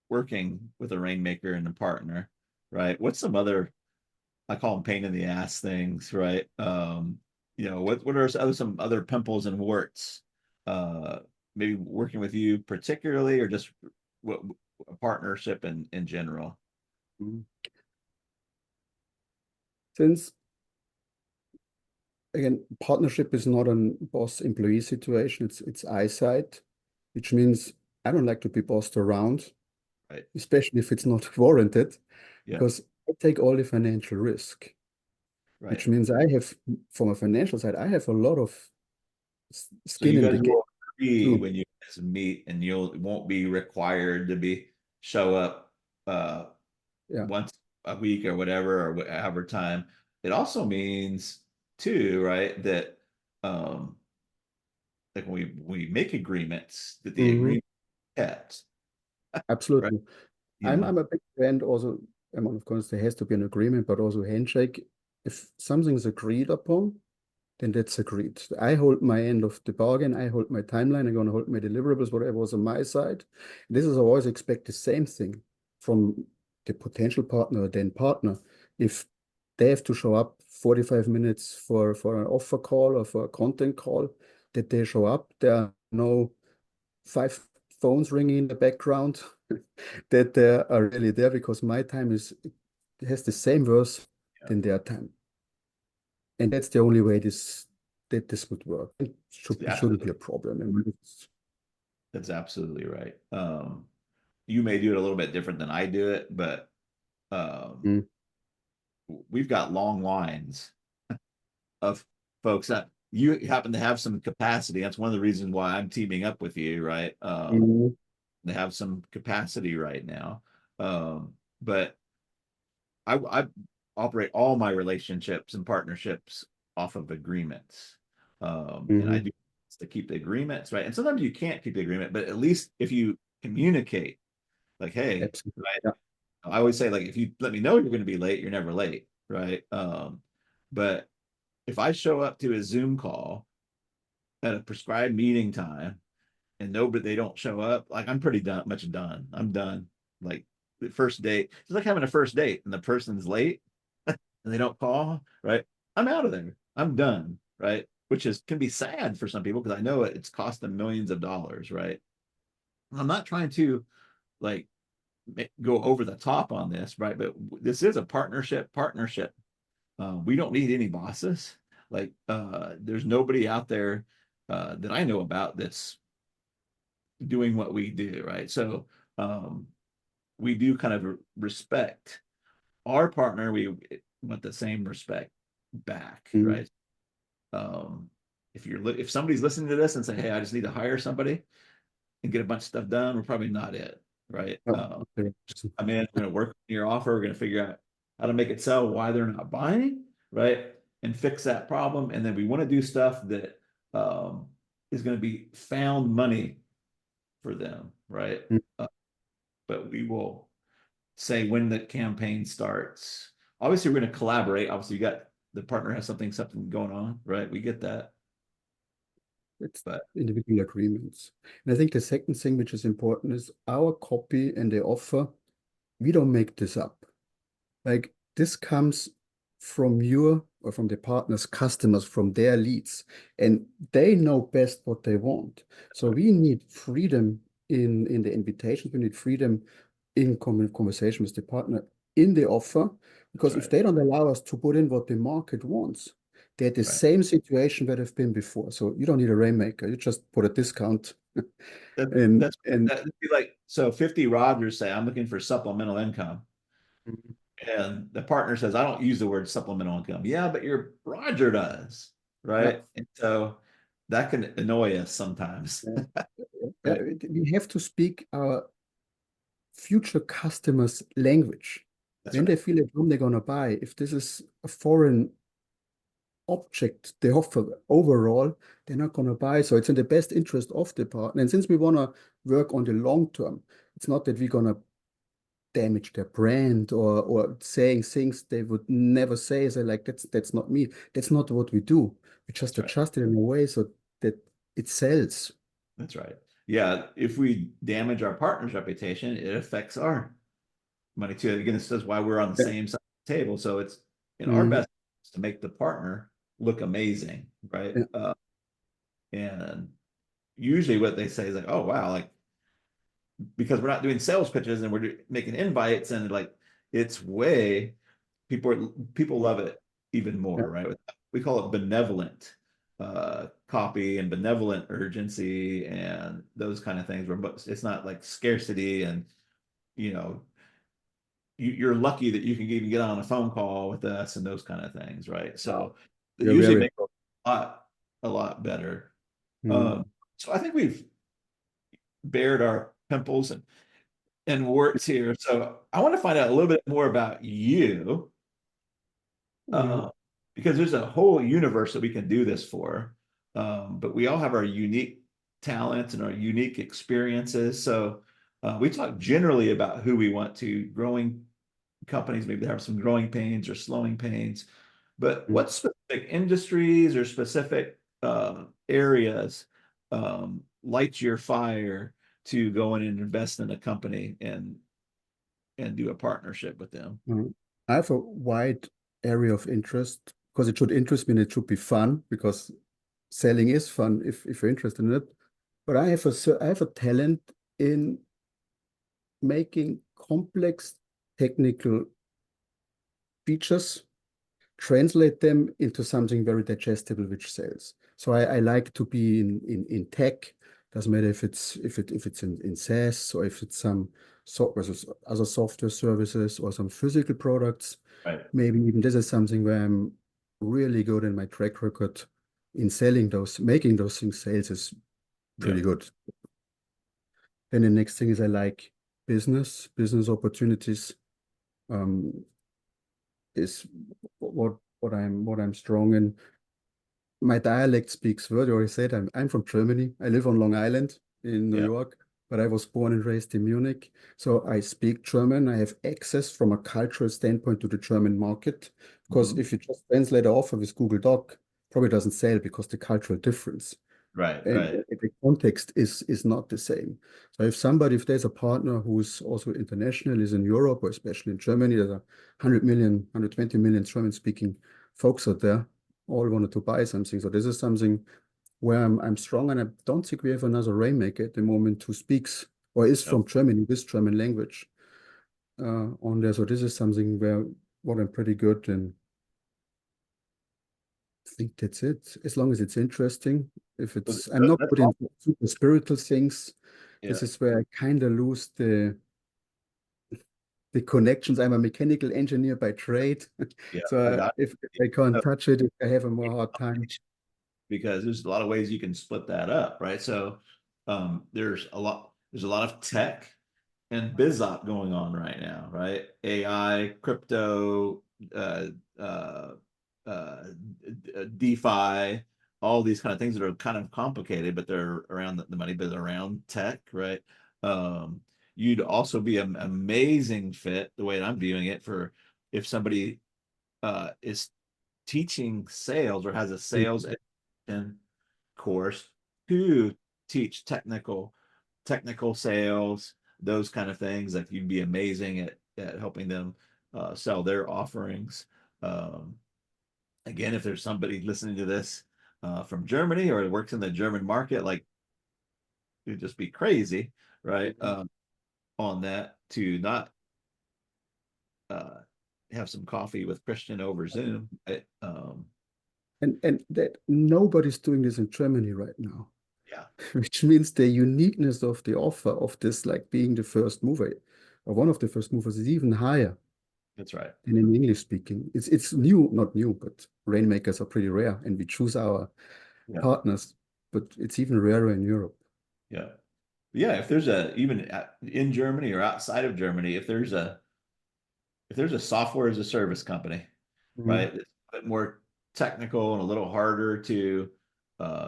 working with a rainmaker and a partner, right? What's some other, I call them pain in the ass things, right? What are some other pimples and warts? Maybe working with you particularly, or just what a partnership in general. Mhm. Since again, partnership is not a boss employee situation, it's eyesight, which means I don't like to be bossed around, Right. especially if it's not warranted, Yeah. because I take all the financial risk, Right. which means I have, from a financial side, I have a lot of So skin you in guys the game will agree too. when you guys meet, and you'll won't be required to be show up uh Yeah, once a week or whatever or whatever time. It also means too, right, that um like when we make agreements that the hmm agreement kept, right? absolutely. You I'm know, I'm a big fan also. amount of coins, there has to be an agreement, but also handshake. If something's agreed upon, then that's agreed. I hold my end of the bargain. I hold my timeline. I'm going to hold my deliverables, whatever was on my side. This is I always expect the same thing from the potential partner or then partner. If they have to show up 45 minutes for an offer call or for a content call, that they show up. There are no 5 phones ringing in the background, that they are really there because my time has the same worth Yeah, than their time. And that's the only way this would work. It shouldn't be absolutely. a problem. That's absolutely right. You may do it a little bit different than I do it, but um, Mm, we've got long lines of folks that you happen to have some capacity. That's one of the reasons why I'm teaming up with you, right? mm, They have some capacity right now. But I operate all my relationships and partnerships off of agreements. And I mhm. do to keep the agreements, right? And sometimes you can't keep the agreement, but at least if you communicate, like, hey, Absolutely. right? Yeah. I always say, like, if you let me know you're going to be late, you're never late, right? But if I show up to a Zoom call at a prescribed meeting time and nobody they don't show up, like I'm pretty much done. I'm done. Like the first date, it's like having a first date and the person's late and they don't call, right? I'm out of there. I'm done, right? Which is can be sad for some people because I know it's cost them millions of dollars, right? I'm not trying to like go over the top on this, right? But this is a partnership. We don't need any bosses. Like there's nobody out there that I know about that's doing what we do, right? So um, we do kind of respect our partner. We want the same respect back, Mhm. right? Um, if somebody's listening to this and say, "Hey, I just need to hire somebody and get a bunch of stuff done," we're probably not it, right? Oh, okay. I'm in. We're going to work on your offer. We're going to figure out how to make it sell, why they're not buying, right? And fix that problem. And then we want to do stuff that um, is going to be found money for them, right? Mm, Uh, but we will say when the campaign starts. Obviously, we're going to collaborate. Obviously, you got the partner has something going on, right? We get that, it's but individual agreements. And I think the second thing which is important is our copy and the offer, we don't make this up. Like this comes from your or from the partner's customers, from their leads, and they know best what they want. So we need freedom in the invitations. We need freedom in conversation with the partner in the offer, that's because if right, they don't allow us to put in what the market wants, they're the right. same situation where they've been before. So you don't need a Rainmaker. You just put a discount and That's that'd be like so. 50 Rogers say, "I'm looking for supplemental income." And the partner says, I don't use the word supplemental income. Yeah, but your Roger does, yeah. right? And so that can annoy us sometimes, Yeah. Yeah, right? we have to speak our future customers' language. That's When they right. feel at home, they're gonna buy. If this is a foreign object they offer overall, they're not gonna buy. So it's in the best interest of the partner. And since we wanna work on the long term, it's not that we're gonna damage their brand or saying things they would never say. So like that's not me. That's not what we do. We just That's right. adjust it in a way so that it sells. That's right. Yeah. If we damage our partner's reputation, it affects our money too. Again, this is why we're on the Yeah. same side of the table. So it's in our Mhm. best interest to make the partner look amazing, right? Yeah. And usually what they say is like, oh, wow, like because we're not doing sales pitches and we're making invites and like it's way people love it even Yeah. more, right? We call it benevolent copy and benevolent urgency and those kind of things where it's not like scarcity and you know you're lucky that you can even get on a phone call with us and those kind of things, right? Wow. So they You're usually very make it a lot better. Mhm. So I think we've bared our pimples and warts here. So I want to find out a little bit more about you, Yeah. uh, because there's a whole universe that we can do this for. But we all have our unique talents and our unique experiences. So we talk generally about who we want to growing companies, maybe they have some growing pains or slowing pains, but Mm. what specific industries or specific areas light your fire to go in and invest in a company and do a partnership with them? Mm. I have a wide area of interest because it should interest me and it should be fun because selling is fun if you're interested in it. But I have a talent in making complex technical features, translate them into something very digestible which sells. So I like to be in tech. Doesn't matter if it's in SaaS or if it's some software, other software services or some physical products. Right. Maybe even this is something where I'm really good in my track record in selling those, making those things sales is Yeah. pretty good. Then the next thing is I like business opportunities. Um, is what I'm strong in. My dialect speaks word. I already said I'm from Germany. I live on Long Island in New Yeah. York, but I was born and raised in Munich. So I speak German. I have access from a cultural standpoint to the German market. Because Mhm. if you just translate an offer with Google Doc, probably doesn't sell because the cultural difference. Right. And Right. the context is not the same. So if there's a partner who's also international, is in Europe or especially in Germany, there's 100 million, 120 million German-speaking folks out there, all wanted to buy something. So this is something where I'm strong, and I don't think we have another Rainmaker at the moment who speaks or is Yep. from Germany with German language on there. So this is something where what I'm pretty good in. I think that's it. As long as it's interesting. If So it's, I'm not that's good in super spiritual things. yeah. This is where I kind of lose the connections. I'm a mechanical engineer by trade, Yeah. so I got if I can't it. touch it, I have a more hard time. Because there's a lot of ways you can split that up, right? So there's a lot of tech and biz op going on right now, right? AI, crypto, uh, uh, uh, DeFi, all these kind of things that are kind of complicated, but they're around the money, but they're around tech, right? Um, you'd also be an amazing fit, the way I'm viewing it, for if somebody is teaching sales or has a sales education course to teach technical sales, those kind of things. Like you'd be amazing at helping them sell their offerings. Um, Again, if there's somebody listening to this from Germany or works in the German market, like it'd just be crazy, right? On that to not uh, have some coffee with Christian over Zoom. And that nobody's doing this in Germany right now, Yeah, which means the uniqueness of the offer of this, like being the first mover, or one of the first movers, is even higher that's right. than in English speaking. It's new, not new, but rainmakers are pretty rare, and we choose our Yeah, partners, but it's even rarer in Europe. yeah, yeah. If there's a even in Germany or outside of Germany, if there's a software as a service company, Mhm. right, it's a bit more technical and a little harder to,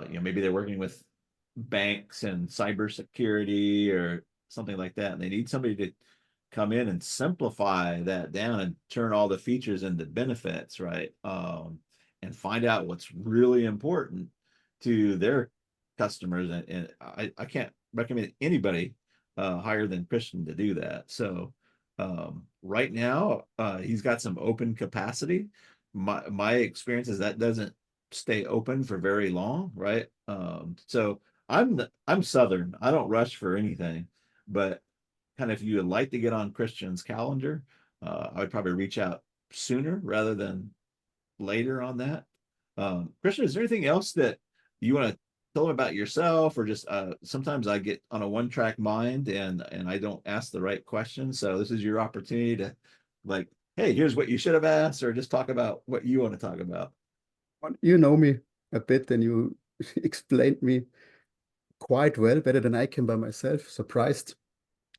maybe they're working with banks and cybersecurity or something like that, and they need somebody to come in and simplify that down and turn all the features into benefits, right? And find out what's really important to their customers. And I can't recommend anybody higher than Christian to do that. So right now, he's got some open capacity. My experience is that doesn't stay open for very long, right? So I'm Southern. I don't rush for anything, but kind of if you would like to get on Christian's calendar, I would probably reach out sooner rather than later on that. Christian, is there anything else that you want to tell them about yourself, or just sometimes I get on a one-track mind and I don't ask the right questions. So this is your opportunity to like, hey, here's what you should have asked, or just talk about what you want to talk about. You know me a bit, and you explained me quite well, better than I can by myself. Surprised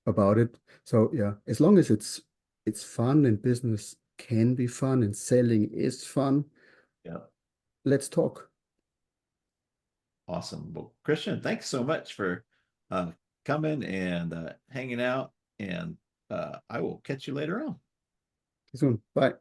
about it. So yeah, as long as it's fun and business can be fun and selling is fun, Yeah, let's talk. awesome. Well, Christian, thanks so much for uh, coming and hanging out, and I will catch you later on. you soon. Bye.